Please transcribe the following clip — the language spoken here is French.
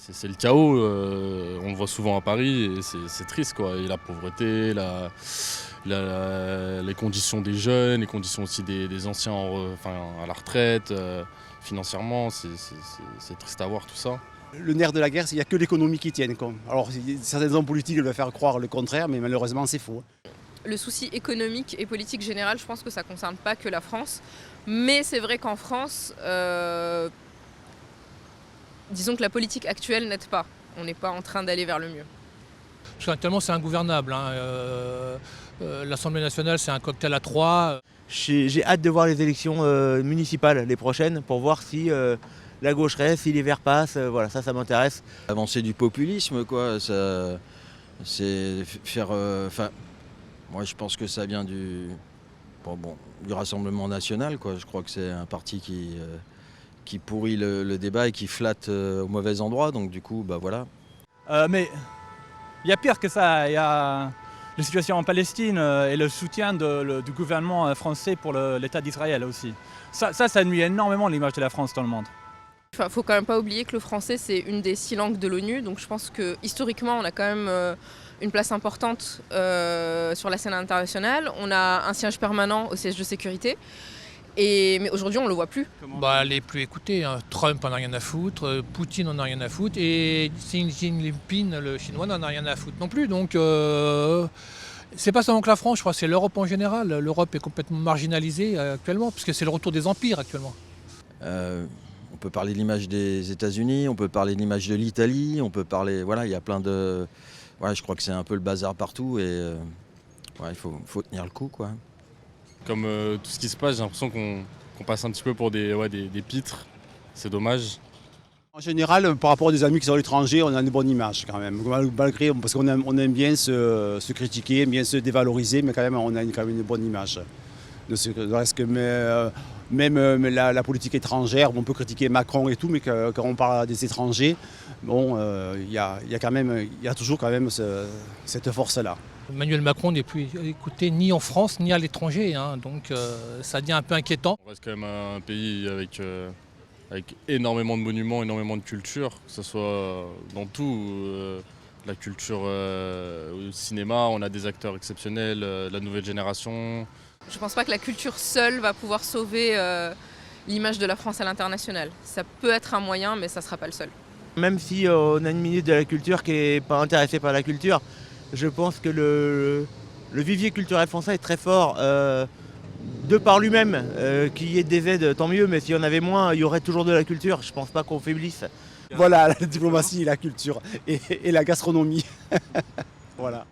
C'est le chaos, on le voit souvent à Paris et c'est triste quoi. Et la pauvreté, les conditions des jeunes, les conditions aussi des anciens à la retraite, financièrement, c'est triste à voir tout ça. Le nerf de la guerre, c'est qu'il n'y a que l'économie qui tienne, quoi. Alors certains hommes politiques veulent faire croire le contraire, mais malheureusement c'est faux. Le souci économique et politique général, je pense que ça ne concerne pas que la France. Mais c'est vrai qu'en France, disons que la politique actuelle n'aide pas. On n'est pas en train d'aller vers le mieux. Parce qu'actuellement c'est ingouvernable. L'Assemblée nationale c'est un cocktail à trois. J'ai hâte de voir les élections municipales, les prochaines, pour voir si la gauche reste, si les Verts passent. Voilà, ça m'intéresse. Avancer du populisme, quoi. C'est faire. Moi, je pense que ça vient du Rassemblement national, quoi. Je crois que c'est un parti qui pourrit le débat et qui flatte au mauvais endroit. Donc, du coup, voilà. Mais il y a pire que ça. Il y a la situation en Palestine et le soutien du gouvernement français pour l'État d'Israël aussi. Ça nuit énormément à l'image de la France dans le monde. Il ne faut quand même pas oublier que le français, c'est une des 6 langues de l'ONU. Donc je pense que historiquement, on a quand même une place importante sur la scène internationale. On a un siège permanent au siège de sécurité. Mais aujourd'hui, on ne le voit plus. Les plus écoutés, hein. Trump en a rien à foutre, Poutine en a rien à foutre, et Xi Jinping, le chinois, n'en a rien à foutre non plus. Donc c'est pas seulement que la France, je crois que c'est l'Europe en général. L'Europe est complètement marginalisée actuellement, parce que c'est le retour des empires actuellement. On peut parler de l'image des États-Unis, on peut parler de l'image de l'Italie, on peut parler. Voilà, il y a plein de. Ouais, je crois que c'est un peu le bazar partout et il faut tenir le coup, quoi. Comme tout ce qui se passe, j'ai l'impression qu'on passe un petit peu pour des pitres. C'est dommage. En général, par rapport à des amis qui sont à l'étranger, on a une bonne image quand même. Malgré, parce qu'on aime bien se critiquer, bien se dévaloriser, mais quand même, on a quand même une bonne image. Même la politique étrangère, on peut critiquer Macron et tout, mais quand on parle des étrangers, il y a toujours quand même cette force-là. Emmanuel Macron n'est plus écouté ni en France ni à l'étranger, hein, donc ça devient un peu inquiétant. On reste quand même un pays avec énormément de monuments, énormément de culture, que ce soit dans tout. La culture au cinéma, on a des acteurs exceptionnels, la nouvelle génération. Je ne pense pas que la culture seule va pouvoir sauver l'image de la France à l'international. Ça peut être un moyen, mais ça ne sera pas le seul. Même si on a une ministre de la culture qui n'est pas intéressée par la culture, je pense que le vivier culturel français est très fort. De par lui-même, qu'il y ait des aides, tant mieux, mais s'il y en avait moins, il y aurait toujours de la culture. Je ne pense pas qu'on faiblisse. Voilà, la diplomatie, la culture et la gastronomie. Voilà.